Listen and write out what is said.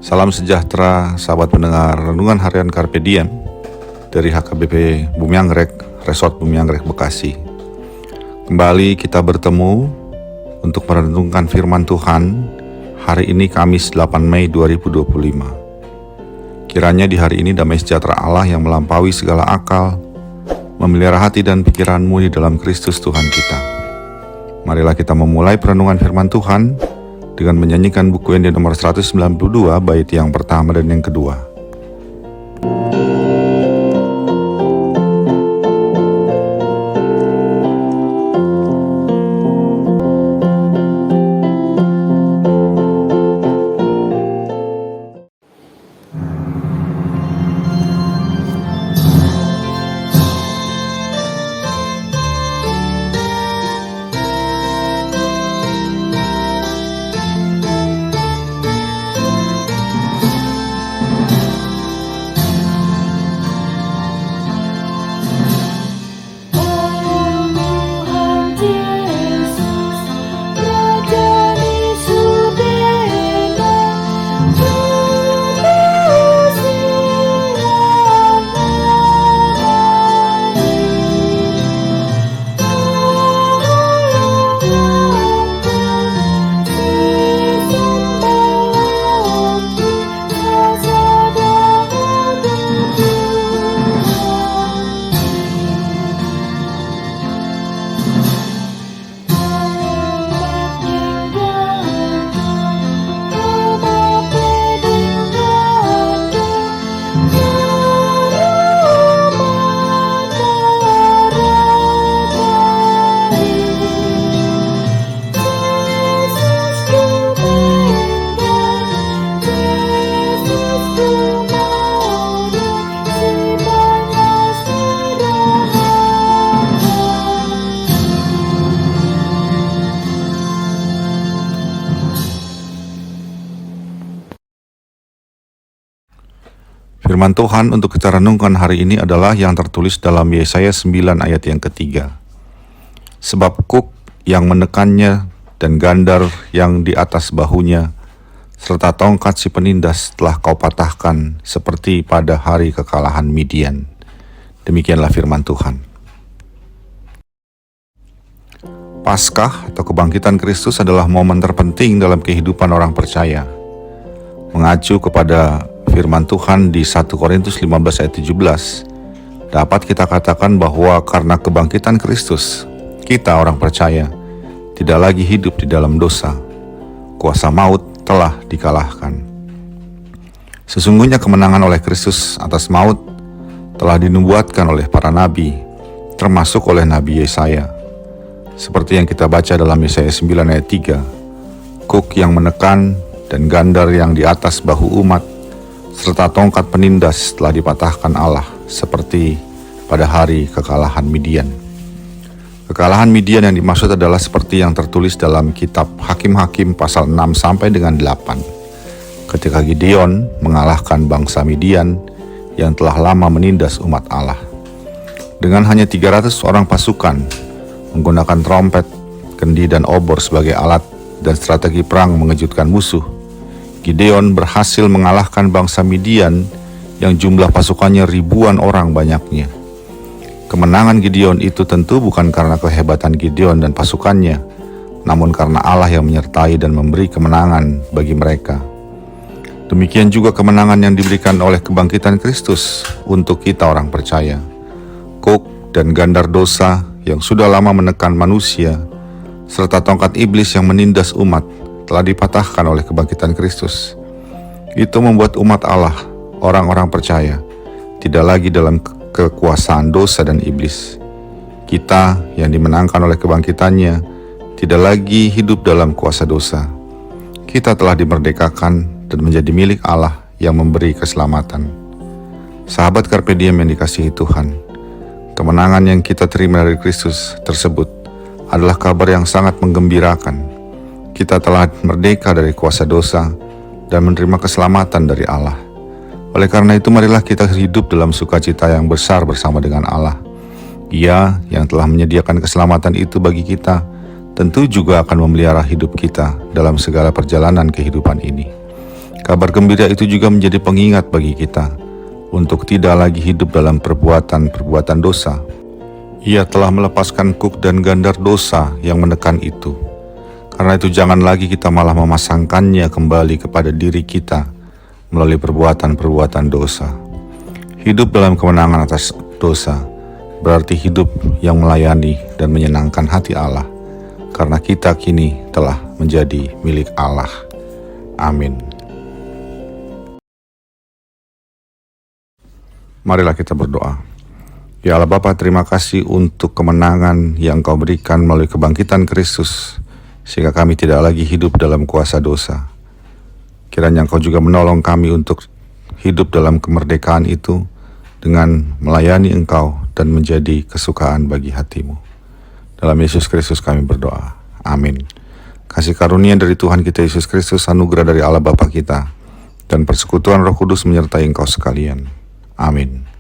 Salam sejahtera, sahabat pendengar Renungan Harian Carpe Diem dari HKBP Bumi Anggrek, Resort Bumi Anggrek, Bekasi. Kembali kita bertemu untuk merenungkan firman Tuhan hari ini Kamis 8 Mei 2025. Kiranya di hari ini damai sejahtera Allah yang melampaui segala akal memelihara hati dan pikiranmu di dalam Kristus Tuhan kita. Marilah kita memulai perenungan firman Tuhan dengan menyanyikan buku yang di nomor 192 bait yang pertama dan yang kedua. Firman Tuhan untuk kita renungkan hari ini adalah yang tertulis dalam Yesaya 9 ayat yang ketiga. Sebab kuk yang menekannya dan gandar yang di atas bahunya, serta tongkat si penindas telah kau patahkan seperti pada hari kekalahan Midian. Demikianlah firman Tuhan. Paskah atau kebangkitan Kristus adalah momen terpenting dalam kehidupan orang percaya. Mengacu kepada firman Tuhan di 1 Korintus 15 ayat 17, dapat kita katakan bahwa karena kebangkitan Kristus, kita orang percaya tidak lagi hidup di dalam dosa. Kuasa maut telah dikalahkan. Sesungguhnya kemenangan oleh Kristus atas maut telah dinubuatkan oleh para nabi, termasuk oleh Nabi Yesaya. Seperti yang kita baca dalam Yesaya 9 ayat 3, kuk yang menekan dan gandar yang di atas bahu umat, serta tongkat penindas telah dipatahkan Allah seperti pada hari kekalahan Midian. Kekalahan Midian yang dimaksud adalah seperti yang tertulis dalam kitab Hakim-Hakim pasal 6 sampai dengan 8. Ketika Gideon mengalahkan bangsa Midian yang telah lama menindas umat Allah. Dengan hanya 300 orang pasukan, menggunakan trompet, kendi dan obor sebagai alat dan strategi perang mengejutkan musuh, Gideon berhasil mengalahkan bangsa Midian yang jumlah pasukannya ribuan orang banyaknya. Kemenangan Gideon itu tentu bukan karena kehebatan Gideon dan pasukannya, namun karena Allah yang menyertai dan memberi kemenangan bagi mereka. Demikian juga kemenangan yang diberikan oleh kebangkitan Kristus untuk kita orang percaya. Kuk dan gandar dosa yang sudah lama menekan manusia, serta tongkat iblis yang menindas umat, telah dipatahkan oleh kebangkitan Kristus. Itu membuat umat Allah, orang-orang percaya, tidak lagi dalam kekuasaan dosa dan iblis. Kita yang dimenangkan oleh kebangkitannya, tidak lagi hidup dalam kuasa dosa. Kita telah dimerdekakan dan menjadi milik Allah yang memberi keselamatan. Sahabat Carpe Diem yang dikasihi Tuhan, kemenangan yang kita terima dari Kristus tersebut adalah kabar yang sangat menggembirakan. Kita telah merdeka dari kuasa dosa dan menerima keselamatan dari Allah. Oleh karena itu, marilah kita hidup dalam sukacita yang besar bersama dengan Allah. Ia yang telah menyediakan keselamatan itu bagi kita, tentu juga akan memelihara hidup kita dalam segala perjalanan kehidupan ini. Kabar gembira itu juga menjadi pengingat bagi kita untuk tidak lagi hidup dalam perbuatan-perbuatan dosa. Ia telah melepaskan kuk dan gandar dosa yang menekan itu. Karena itu jangan lagi kita malah memasangkannya kembali kepada diri kita melalui perbuatan-perbuatan dosa. Hidup dalam kemenangan atas dosa berarti hidup yang melayani dan menyenangkan hati Allah, karena kita kini telah menjadi milik Allah. Amin. Marilah kita berdoa. Ya Allah Bapa, terima kasih untuk kemenangan yang Kau berikan melalui kebangkitan Kristus, sehingga kami tidak lagi hidup dalam kuasa dosa. Kiranya Engkau juga menolong kami untuk hidup dalam kemerdekaan itu dengan melayani Engkau dan menjadi kesukaan bagi hati-Mu. Dalam Yesus Kristus kami berdoa. Amin. Kasih karunia dari Tuhan kita Yesus Kristus, anugerah dari Allah Bapa kita, dan persekutuan Roh Kudus menyertai engkau sekalian. Amin.